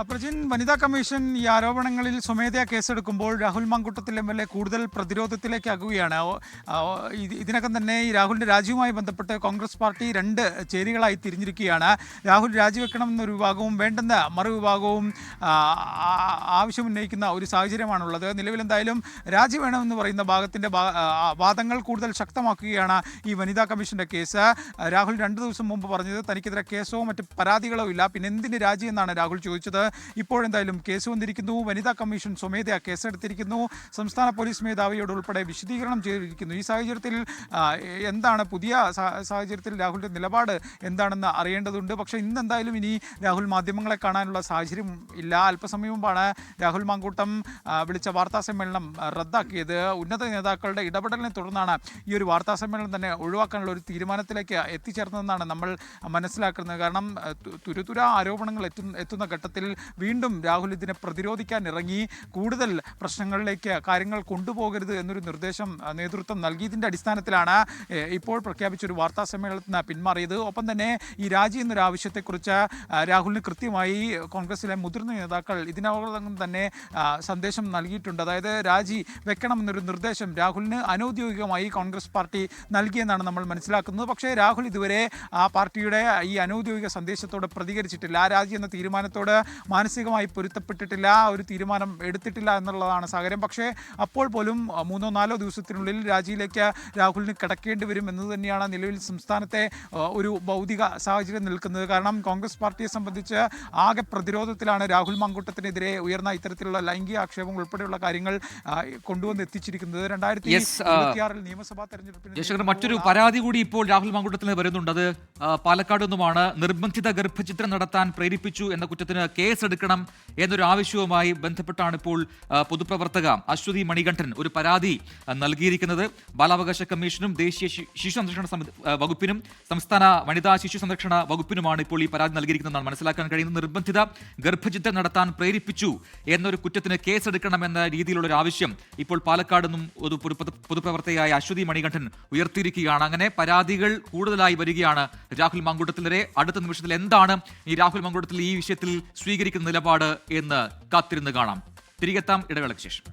പ്രജിൻ, വനിതാ കമ്മീഷൻ ഈ ആരോപണങ്ങളിൽ സ്വമേധയാ കേസെടുക്കുമ്പോൾ രാഹുൽ മാങ്കൂട്ടത്തിൽ MLA കൂടുതൽ പ്രതിരോധത്തിലേക്ക് ആകുകയാണ്. ഇതിനകം തന്നെ ഈ രാഹുലിൻ്റെ രാജിയുമായി ബന്ധപ്പെട്ട് കോൺഗ്രസ് പാർട്ടി രണ്ട് ചേരികളായി തിരിഞ്ഞിരിക്കുകയാണ്. രാഹുൽ രാജിവെക്കണമെന്നൊരു വിഭാഗവും വേണ്ടെന്ന മറുവിഭാഗവും ആവശ്യമുന്നയിക്കുന്ന ഒരു സാഹചര്യമാണുള്ളത്. നിലവിലെന്തായാലും രാജി വേണമെന്ന് പറയുന്ന ഭാഗത്തിൻ്റെ വാദങ്ങൾ കൂടുതൽ ശക്തമാക്കുകയാണ് ഈ വനിതാ കമ്മീഷൻ്റെ കേസ്. രാഹുൽ 2 ദിവസം മുമ്പ് പറഞ്ഞത് തനിക്കെതിരെ കേസോ മറ്റ് പരാതികളോ ഇല്ല, പിന്നെ എന്തിന് രാജി എന്നാണ് രാഹുൽ ചോദിച്ചത്. ഇപ്പോഴെന്തായാലും കേസ് വന്നിരിക്കുന്നു. വനിതാ കമ്മീഷൻ സ്വമേധയാ കേസെടുത്തിരിക്കുന്നു. സംസ്ഥാന പോലീസ് മേധാവിയോട് ഉൾപ്പെടെ വിശദീകരണം ചെയ്തിരിക്കുന്നു. ഈ സാഹചര്യത്തിൽ എന്താണ് പുതിയ സാഹചര്യത്തിൽ രാഹുലിൻ്റെ നിലപാട് എന്താണെന്ന് അറിയേണ്ടതുണ്ട്. പക്ഷേ ഇന്നെന്തായാലും ഇനി രാഹുൽ മാധ്യമങ്ങളെ കാണാനുള്ള സാഹചര്യം ഇല്ല. അല്പസമയം മുമ്പാണ് രാഹുൽ മാങ്കൂട്ടം വിളിച്ച വാർത്താ സമ്മേളനം റദ്ദാക്കിയത്. ഉന്നത നേതാക്കളുടെ ഇടപെടലിനെ തുടർന്നാണ് ഈ ഒരു വാർത്താ സമ്മേളനം തന്നെ ഒഴിവാക്കാനുള്ള ഒരു തീരുമാനത്തിലേക്ക് എത്തിച്ചേർന്നതെന്നാണ് നമ്മൾ മനസ്സിലാക്കുന്നത്. കാരണം തുരുതുര ആരോപണങ്ങൾ എത്തുന്ന ഘട്ടത്തിൽ വീണ്ടും രാഹുൽ ഇതിനെ പ്രതിരോധിക്കാൻ ഇറങ്ങി കൂടുതൽ പ്രശ്നങ്ങളിലേക്ക് കാര്യങ്ങൾ കൊണ്ടുപോകരുത് എന്നൊരു നിർദ്ദേശം നേതൃത്വം നൽകിയതിൻ്റെ അടിസ്ഥാനത്തിലാണ് ഇപ്പോൾ പ്രഖ്യാപിച്ചൊരു വാർത്താ സമ്മേളനത്തിൽ നിന്ന് പിന്മാറിയത്. ഒപ്പം തന്നെ ഈ രാജി എന്നൊരു ആവശ്യത്തെക്കുറിച്ച് രാഹുലിന് കൃത്യമായി കോൺഗ്രസിലെ മുതിർന്ന നേതാക്കൾ ഇതിനകം തന്നെ സന്ദേശം നൽകിയിട്ടുണ്ട്. അതായത് രാജി വെക്കണമെന്നൊരു നിർദ്ദേശം രാഹുലിന് അനൗദ്യോഗികമായി കോൺഗ്രസ് പാർട്ടി നൽകിയെന്നാണ് നമ്മൾ മനസ്സിലാക്കുന്നത്. പക്ഷേ രാഹുൽ ഇതുവരെ ആ പാർട്ടിയുടെ ഈ അനൗദ്യോഗിക സന്ദേശത്തോട് പ്രതികരിച്ചിട്ടില്ല. ആ രാജി എന്ന തീരുമാനത്തോട് മാനസികമായി പൊരുത്തപ്പെട്ടിട്ടില്ല, ഒരു തീരുമാനം എടുത്തിട്ടില്ല എന്നുള്ളതാണ് സാഹചര്യം. പക്ഷേ അപ്പോൾ പോലും 3-4 ദിവസത്തിനുള്ളിൽ രാജിയിലേക്ക് രാഹുലിന് കിടക്കേണ്ടി വരും എന്നത് തന്നെയാണ് നിലവിൽ സംസ്ഥാനത്തെ ഒരു ഭൗതിക സാഹചര്യം നിൽക്കുന്നത്. കാരണം കോൺഗ്രസ് പാർട്ടിയെ സംബന്ധിച്ച് ആകെ പ്രതിരോധത്തിലാണ്. രാഹുൽ മാങ്കൂട്ടത്തിനെതിരെ ഉയർന്ന ഇത്തരത്തിലുള്ള ലൈംഗിക ആക്ഷേപങ്ങൾ ഉൾപ്പെടെയുള്ള കാര്യങ്ങൾ കൊണ്ടുവന്ന് എത്തിച്ചിരിക്കുന്നത്. 2026 നിയമസഭാ തെരഞ്ഞെടുപ്പിന് മറ്റൊരു പരാതി കൂടി ഇപ്പോൾ രാഹുൽ മാങ്കൂട്ടത്തിന് വരുന്നുണ്ട്. അത് പാലക്കാട് നിന്നുമാണ്. നിർബന്ധിത ഗർഭചിത്രം നടത്താൻ പ്രേരിപ്പിച്ചു എന്ന കുറ്റത്തിന് കേസെടുക്കണം എന്നൊരു ആവശ്യവുമായി ബന്ധപ്പെട്ടാണ് ഇപ്പോൾ പൊതുപ്രവർത്തക അശ്വതി മണികണ്ഠൻ ഒരു പരാതി നൽകിയിരിക്കുന്നത്. ബാലാവകാശ കമ്മീഷനും ദേശീയ ശിശു സംരക്ഷണ വകുപ്പിനും സംസ്ഥാന വനിതാ ശിശു സംരക്ഷണ വകുപ്പിനുമാണ് ഇപ്പോൾ ഈ പരാതി നൽകിയിരിക്കുന്നതെന്നാണ് മനസ്സിലാക്കാൻ കഴിയുന്നത്. നിർബന്ധിത ഗർഭചിത്രം നടത്താൻ പ്രേരിപ്പിച്ചു എന്നൊരു കുറ്റത്തിന് കേസെടുക്കണമെന്ന രീതിയിലുള്ള ഒരു ആവശ്യം ഇപ്പോൾ പാലക്കാട് നിന്നും ഒരു പൊതുപ്രവർത്തകയായ അശ്വതി മണികണ്ഠൻ ഉയർത്തിയിരിക്കുകയാണ്. അങ്ങനെ പരാതികൾ കൂടുതലായി വരികയാണ് രാഹുൽ മാങ്കൂട്ടത്തിനെതിരെ. അടുത്ത നിമിഷത്തിൽ എന്താണ് ഈ രാഹുൽ മാങ്കൂട്ടത്തിൽ ഈ വിഷയത്തിൽ സ്വീകരിക്കുന്ന നിലപാട് എന്ന് കാത്തിരുന്ന് കാണാം. തിരികെത്താം ഇടവേളയ്ക്ക് ശേഷം.